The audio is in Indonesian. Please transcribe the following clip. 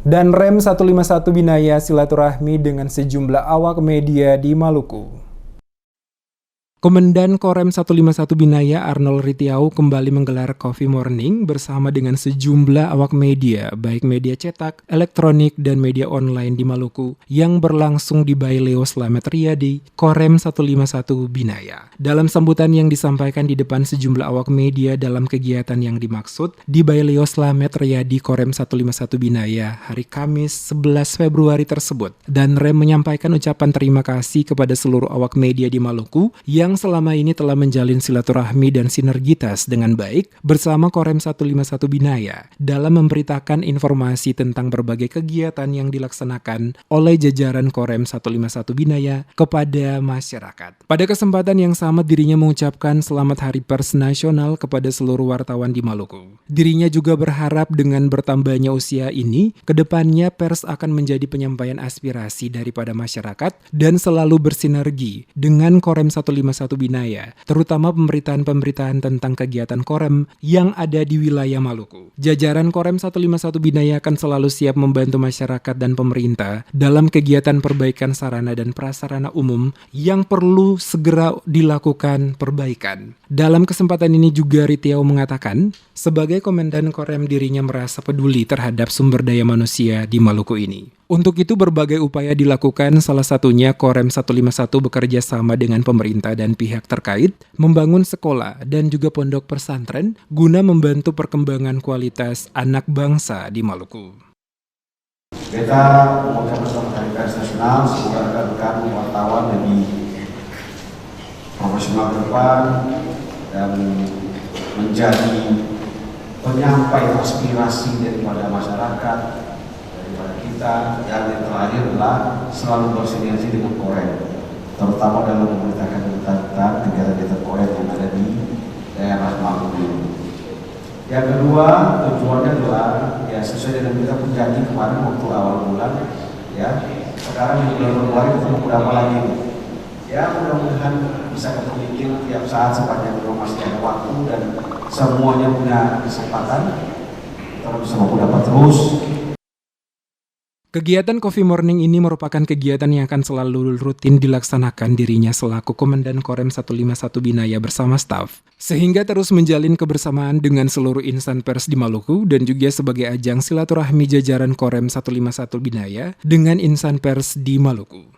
Dan Rem 151 Binaya silaturahmi dengan sejumlah awak media di Maluku. Komandan Korem 151 Binaya Arnold Ritiau kembali menggelar Coffee Morning bersama dengan sejumlah awak media, baik media cetak, elektronik, dan media online di Maluku yang berlangsung di Baileo Slamet Riyadi, Korem 151 Binaya. Dalam sambutan yang disampaikan di depan sejumlah awak media dalam kegiatan yang dimaksud di Baileo Slamet Riyadi Korem 151 Binaya hari Kamis 11 Februari tersebut, dan Rem menyampaikan ucapan terima kasih kepada seluruh awak media di Maluku yang selama ini telah menjalin silaturahmi dan sinergitas dengan baik bersama Korem 151 Binaya dalam memberitakan informasi tentang berbagai kegiatan yang dilaksanakan oleh jajaran Korem 151 Binaya kepada masyarakat. Pada kesempatan yang sama dirinya mengucapkan selamat Hari Pers Nasional kepada seluruh wartawan di Maluku. Dirinya juga berharap dengan bertambahnya usia ini, kedepannya pers akan menjadi penyampaian aspirasi daripada masyarakat dan selalu bersinergi dengan Korem 151 Binaya, terutama pemberitaan-pemberitaan tentang kegiatan Korem yang ada di wilayah Maluku. Jajaran Korem 151 Binaya akan selalu siap membantu masyarakat dan pemerintah dalam kegiatan perbaikan sarana dan prasarana umum yang perlu segera dilakukan perbaikan. Dalam kesempatan ini juga Ritiau mengatakan, sebagai komandan Korem dirinya merasa peduli terhadap sumber daya manusia di Maluku ini. Untuk itu berbagai upaya dilakukan, salah satunya Korem 151 bekerja sama dengan pemerintah dan pihak terkait membangun sekolah dan juga pondok pesantren guna membantu perkembangan kualitas anak bangsa di Maluku. Kita mengucapkan selamat Hari Pers Nasional, semoga rekan-rekan wartawan lebih profesional ke depan dan menjadi penyampai aspirasi daripada masyarakat, daripada kita, dan yang terakhir adalah selalu bersinergi dengan Korem, terutama dalam memberitakan tentang kegiatan-kegiatan Korem yang ada di daerah Maluku ini. Yang kedua, tujuannya adalah ya sesuai dengan kita pun janji kemarin waktu awal bulan, ya sekarang di bulan Februari ketemu berapa lagi? Ya mudah-mudahan bisa ketemu tiap saat sepanjang masih ada waktu dan semuanya punya kesempatan, kita bisa dapat terus. Kegiatan Coffee Morning ini merupakan kegiatan yang akan selalu rutin dilaksanakan dirinya selaku Komandan Korem 151 Binaya bersama staf, sehingga terus menjalin kebersamaan dengan seluruh insan pers di Maluku dan juga sebagai ajang silaturahmi jajaran Korem 151 Binaya dengan insan pers di Maluku.